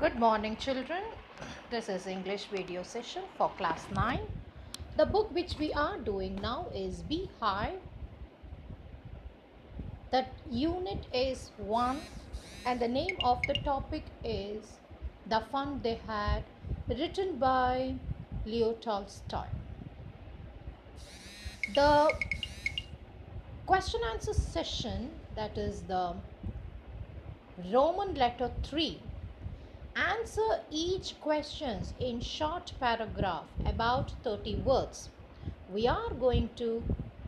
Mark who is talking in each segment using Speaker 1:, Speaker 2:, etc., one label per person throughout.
Speaker 1: Good morning, children. This is English video session for class 9. The book which we are doing now is Beehive. The unit is 1 and the name of the topic is The Fun They Had, written by Leo Tolstoy. The question answer session, that is the Roman letter 3. Answer each questions in short paragraph about 30 words. We are going to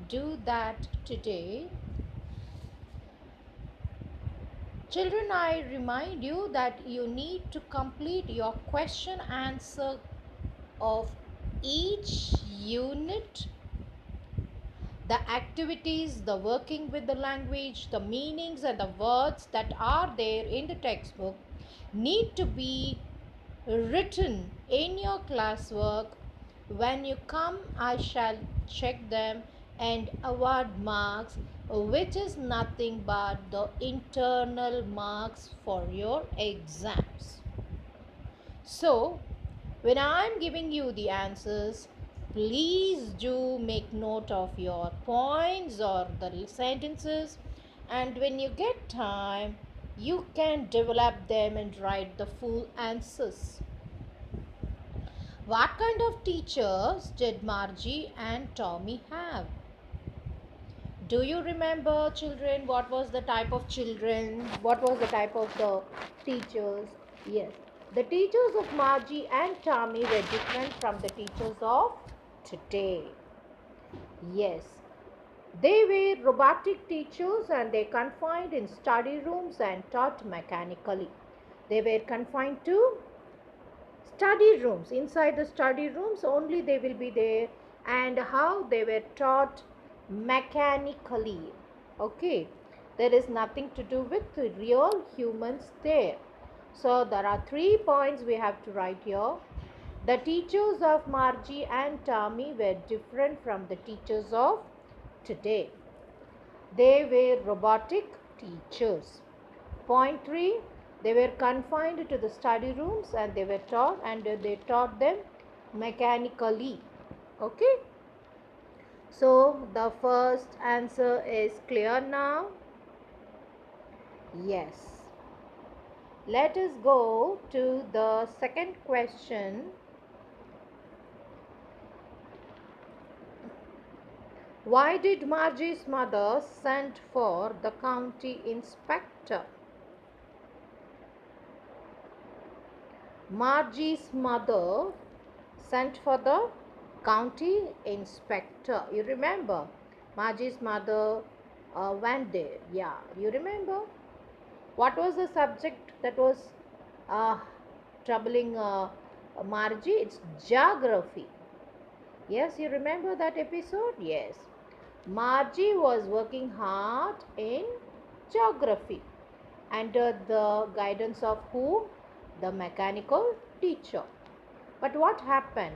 Speaker 1: do that today. Children, I remind you that you need to complete your question answer of each unit. The activities, the working with the language, the meanings and the words that are there in the textbook need to be written in your classwork. When you come, I shall check them and award marks, which is nothing but the internal marks for your exams. So, when I am giving you the answers, please do make note of your points or the sentences, and when you get time, you can develop them and write the full answers. What kind of teachers did Margie and Tommy have? Do you remember, children, what was the type of children? What was the type of the teachers? Yes, the teachers of Margie and Tommy were different from the teachers of today. Yes, they were robotic teachers and they confined in study rooms and taught mechanically. They were confined to study rooms. Inside the study rooms only they will be there, and how they were taught mechanically. Okay, there is nothing to do with the real humans there. So there are 3 points we have to write here. The teachers of Margie and Tommy were different from the teachers of today. They were robotic teachers. Point 3, they were confined to the study rooms and they were taught, and they taught them mechanically. Okay. So the first answer is clear now. Yes. Let us go to the second question. Why did Margie's mother send for the county inspector? Margie's mother sent for the county inspector. You remember? Margie's mother went there. Yeah, you remember? What was the subject that was uh, troubling Margie? It's geography. Yes, you remember that episode? Yes. Margie was working hard in geography under the guidance of who? The mechanical teacher. But what happened?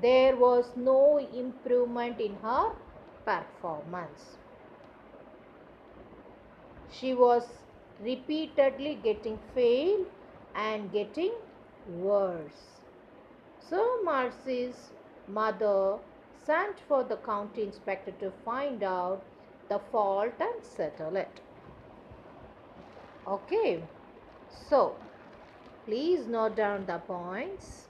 Speaker 1: There was no improvement in her performance. She was repeatedly getting failed and getting worse. So Marcy's mother sent for the county inspector to find out the fault and settle it. Okay, so please note down the points.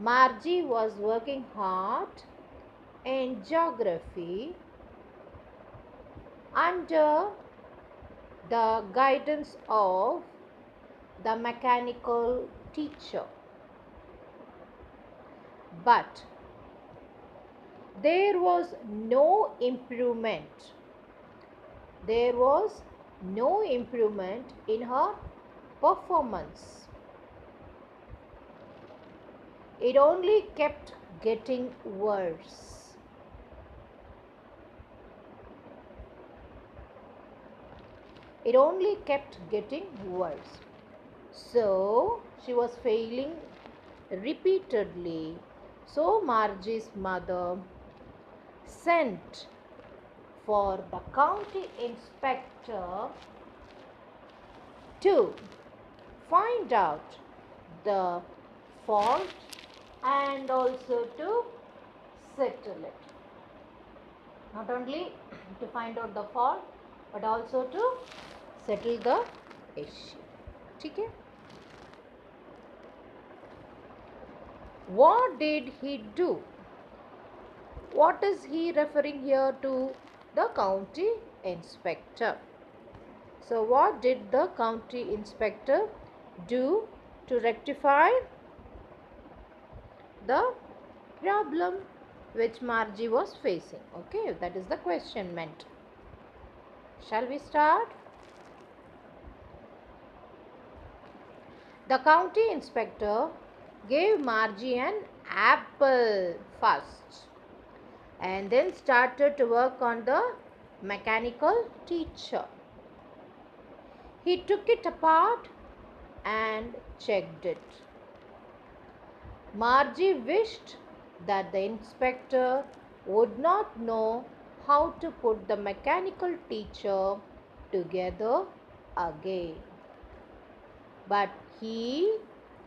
Speaker 1: Margie was working hard in geography under the guidance of the mechanical teacher. But there was no improvement. There was no improvement in her performance. It only kept getting worse. It only kept getting worse. So she was failing repeatedly. So Margie's mother sent for the county inspector to find out the fault and also to settle it. Not only to find out the fault but also to settle the issue. ठीक है? What did he do? What is he referring here to? The county inspector. So what did the county inspector do to rectify the problem which Margie was facing? Okay, that is the question meant. Shall we start? The county inspector gave Margie an apple first and then started to work on the mechanical teacher. He took it apart and checked it. Margie wished that the inspector would not know how to put the mechanical teacher together again. But he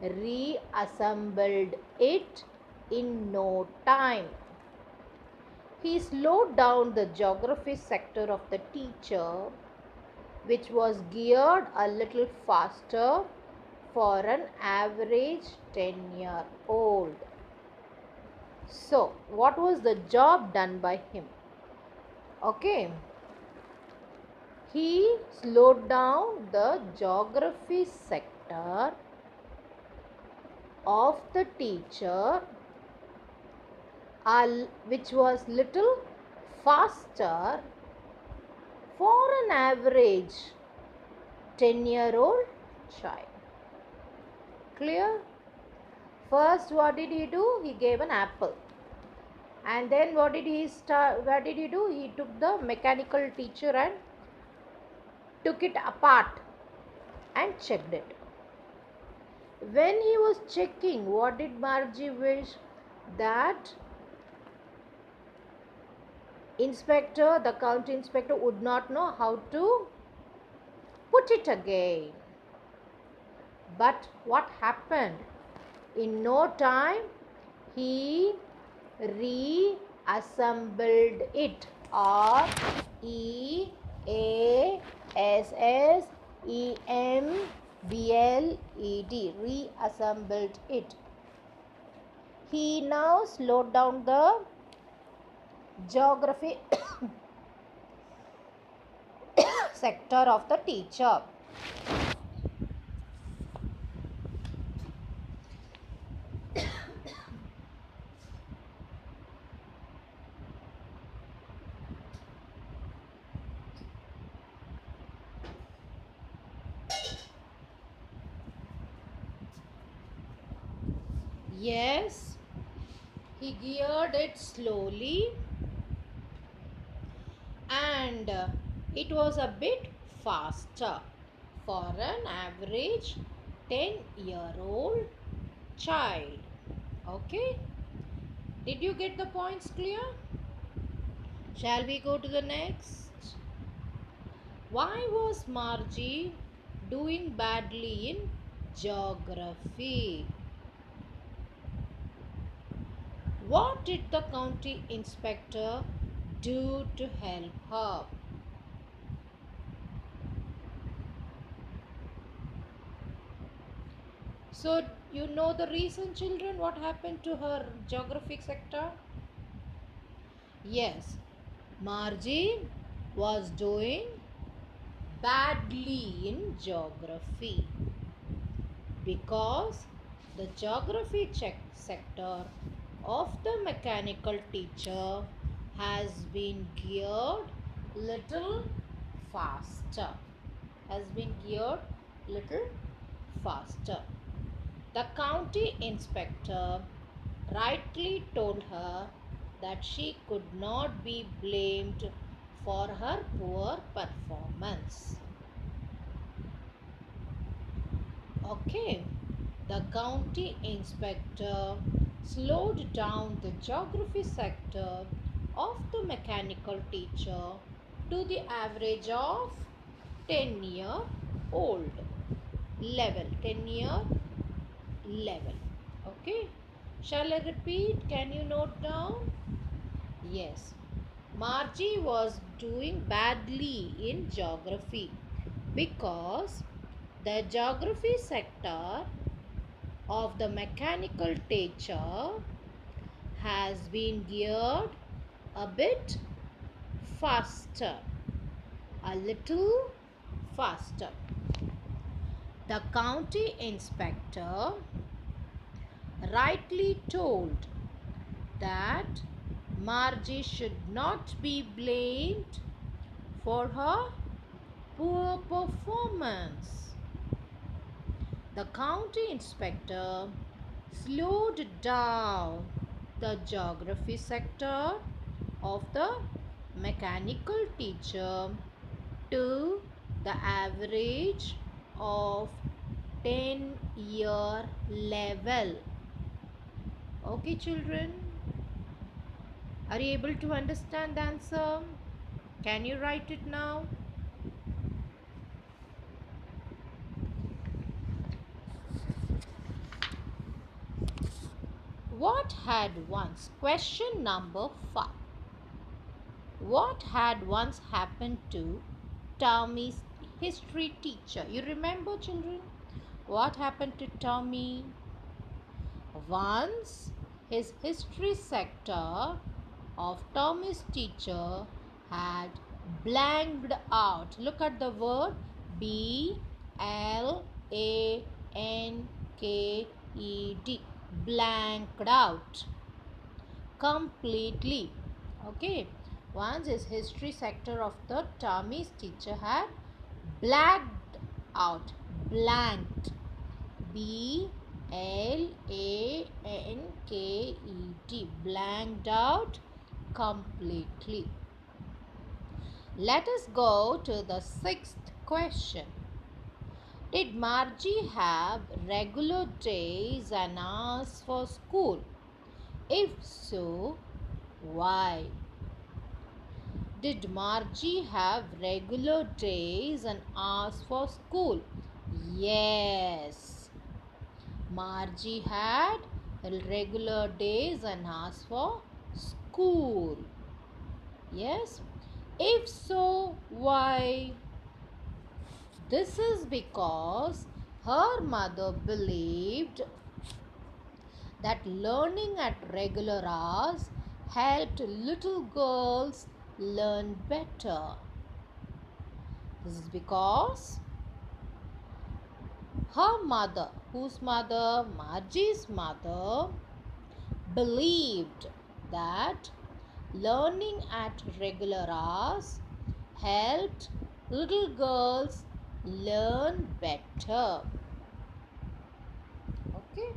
Speaker 1: reassembled it in no time. He slowed down the geography sector of the teacher, which was geared a little faster for an average 10-year-old. So, what was the job done by him? Okay. He slowed down the geography sector of the teacher, which was little faster for an average 10-year-old child. Clear? First, what did he do? He gave an apple. And then what did he do? He took the mechanical teacher and took it apart and checked it. When he was checking, what did Margie wish? That the county inspector would not know how to put it again. But what happened? In no time, he reassembled it. reassembled. Reassembled it. He now slowed down the geography sector of the teacher. Yes, he geared it slowly and it was a bit faster for an average 10-year-old child. Okay, did you get the points clear? Shall we go to the next? Why was Margie doing badly in geography? What did the county inspector do to help her? So, you know the reason, children, what happened to her geographic sector? Yes, Margie was doing badly in geography because the geography sector of the mechanical teacher has been geared little faster. The county inspector rightly told her that she could not be blamed for her poor performance. Okay, the county inspector slowed down the geography sector of the mechanical teacher to the average of 10-year-old level. 10-year level. Okay, shall I repeat? Can you note down? Yes, Margie was doing badly in geography because the geography sector of the mechanical teacher has been geared a bit faster, a little faster. The county inspector rightly told that Margie should not be blamed for her poor performance. The county inspector slowed down the geography sector of the mechanical teacher to the average of 10-year level. Okay, children, are you able to understand the answer? Can you write it now? What had once, question number 5. What had once happened to Tommy's history teacher? You remember, children? What happened to Tommy? Once his history sector of Tommy's teacher had blanked out. Look at the word blanked. Blanked out completely. Okay. Once his history sector of the Tommy's teacher had blanked out. Blanked. blanked. Blanked out completely. Let us go to the 6th question. Did Margie have regular days and hours for school? If so, why? Did Margie have regular days and hours for school? Yes. Margie had regular days and hours for school. Yes. If so, why? This is because her mother believed that learning at regular hours helped little girls learn better. This is because her mother, whose mother? Margie's mother, believed that learning at regular hours helped little girls learn better. Okay.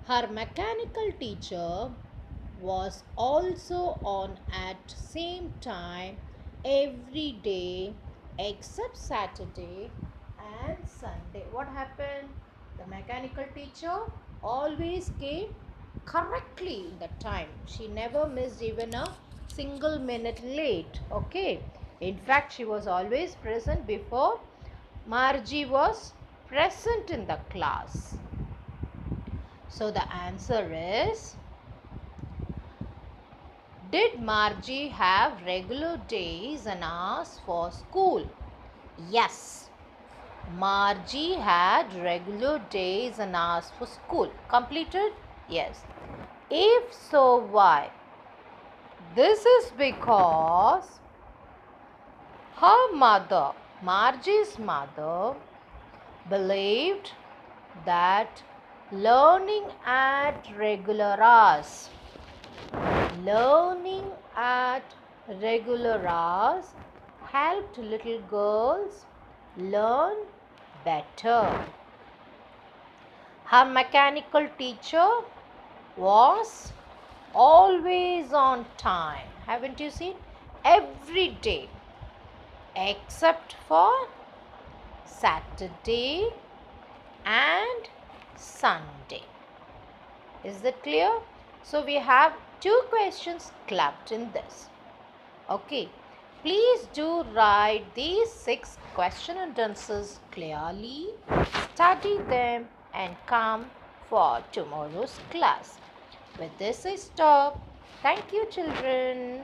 Speaker 1: Her mechanical teacher was also on at same time every day except Saturday and Sunday. What happened? The mechanical teacher always came correctly in the time. She never missed even a single minute late. Okay. In fact, she was always present before Margie was present in the class. So the answer is, did Margie have regular days and hours for school? Yes. Margie had regular days and hours for school. Completed? Yes. If so, why? This is because her mother, Margie's mother, believed that learning at regular hours helped little girls learn better. Her mechanical teacher was always on time. Haven't you seen? Every day except for Saturday and Sunday. Is that clear? So we have 2 questions clubbed in this. Okay. Please do write these 6 question and answers clearly, study them, and come for tomorrow's class. With this, I stop. Thank you, children.